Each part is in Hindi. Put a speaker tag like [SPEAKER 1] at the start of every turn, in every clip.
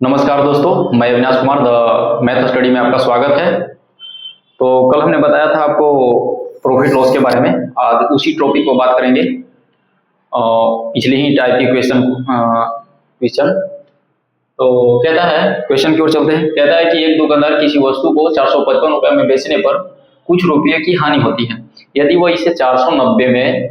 [SPEAKER 1] नमस्कार दोस्तों, मैं Avinash Kumar the math study में आपका स्वागत है। तो कल हमने बताया था आपको प्रॉफिट लॉस के बारे में। आज उसी टॉपिक को बात करेंगे, पिछले ही टाइप की क्वेश्चन। तो कहता है, क्वेश्चन की ओर चलते हैं। कहता है कि एक दुकानदार किसी वस्तु को 455 रुपये में बेचने पर कुछ रुपये की हानि होती है। यदि वह इसे 490 में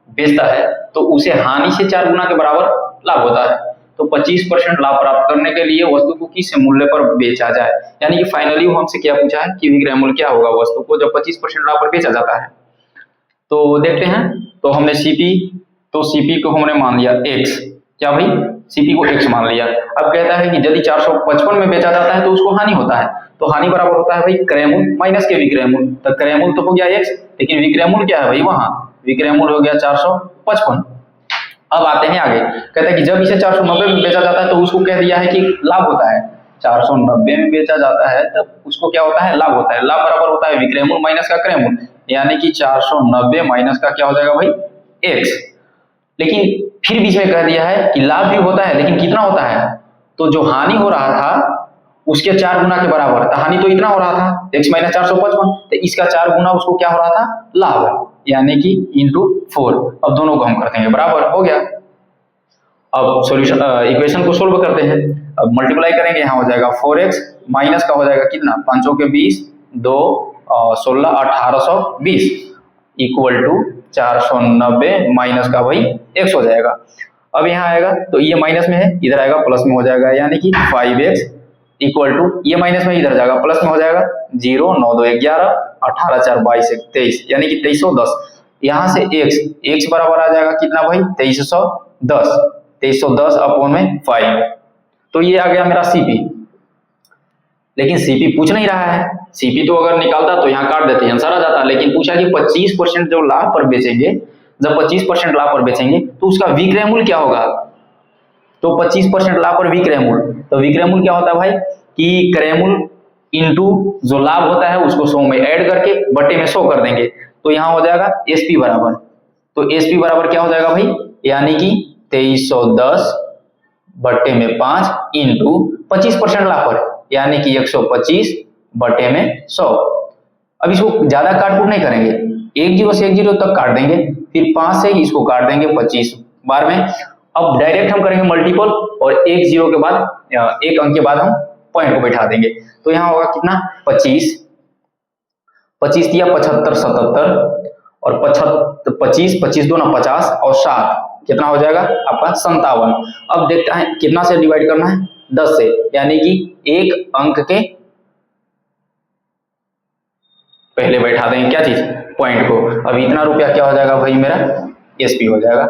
[SPEAKER 1] बेचता है तो उसे हानि से 4 गुना के बराबर लाभ होता है। तो 25% लाभ प्राप्त करने के लिए वस्तु को किस मूल्य पर बेचा जाए। यानी कि फाइनली वो हमसे क्या पूछा है कि विक्रय मूल्य क्या होगा वस्तु को जब 25% लाभ पर बेचा जाता है। तो देखते हैं। तो हमने सीपी को हमने मान लिया x। क्या भाई, सीपी को x मान लिया। अब कहता है कि यदि 455 में बेचा जाता है तो उसको हानि होता है। तो हानि बराबर होता है भाई क्रय मूल्य माइनस के विक्रय मूल्य। तो क्रय मूल्य तो हो गया x, लेकिन विक्रय मूल्य क्या है भाई, वहां विक्रय मूल्य हो गया 455। अब आते हैं आगे। कहता है कि जब इसे 490 में बेचा जाता है तो उसको कह दिया है कि लाभ होता है। 490 में बेचा जाता है तब उसको क्या होता है, लाभ होता है। लाभ बराबर होता है विक्रय मूल्य माइनस का क्रय मूल्य, यानी कि 490 माइनस का क्या हो जाएगा भाई, x। लेकिन फिर बीच में कह दिया है कि लाभ भी होता है, लेकिन कितना होता है। तो जो हानि हो रहा था उसके 4 गुना के बराबर। तो हानि तो इतना हो रहा था x माइनस 455, तो इसका 4 गुना उसको क्या हो रहा था, लाभ, यानी कि इंटू 4। अब दोनों को हम कर देंगे, बराबर हो गया। अब सॉल्यूशन इक्वेशन को सोल्व करते हैं। अब मल्टीप्लाई करेंगे, यहाँ हो जाएगा 4x माइनस का हो जाएगा कितना, 5 के 20, 2 16 1820 इक्वल टू 490 माइनस का भाई x हो जाएगा। अब यहाँ आएगा तो ये माइनस में है, इधर आएगा प्लस में हो जाएगा, यानी कि 5x इक्वल टू ये माइनस में इधर जाएगा प्लस में हो जाएगा 0 9 2 11 18 4 22 23, यानी कि 2310। यहाँ से x बराबर आ जाएगा कितना भाई, 2310 अपॉन में 5। तो ये आ गया मेरा सीपी। लेकिन सीपी पूछ नहीं रहा है। सीपी तो अगर निकालता तो यहाँ काट देते, आंसर आ जाता। लेकिन पूछा कि 25% जो लाभ पर बेचेंगे, जब 25% लाभ पर बेचेंगे तो उसका विक्रय मूल्य क्या होगा। तो 25% लाभ पर विक्रय मूल्य, तो विक्रय मूल्य क्या होता है भाई कि क्रय मूल्य इंटू जो लाभ होता है उसको 100 में ऐड करके बटे में 100 कर देंगे। तो यहाँ हो जाएगा एसपी बराबर, तो एसपी बराबर क्या हो जाएगा भाई, यानी कि 2310 बटे में 5 इंटू 25% लाभ पर, यानी कि 125 बटे में 100। अब इसको ज्यादा काटकूट नहीं करेंगे, 1 0 से 1 0 तक काट देंगे, फिर 5 से इसको काट देंगे 25 बार में। अब डायरेक्ट हम करेंगे मल्टीपल, और एक जीरो के बाद एक अंक के बाद हम पॉइंट को बैठा देंगे। तो यहाँ होगा कितना, 25 दिया 75 77 और 25 25 2 50 और 7 कितना हो जाएगा आपका 57। अब देखते हैं कितना से डिवाइड करना है, 10 से, यानी कि एक अंक के पहले बैठा देंगे क्या चीज, पॉइंट को। अब इतना रुपया क्या हो जाएगा भाई मेरा एसपी हो जाएगा।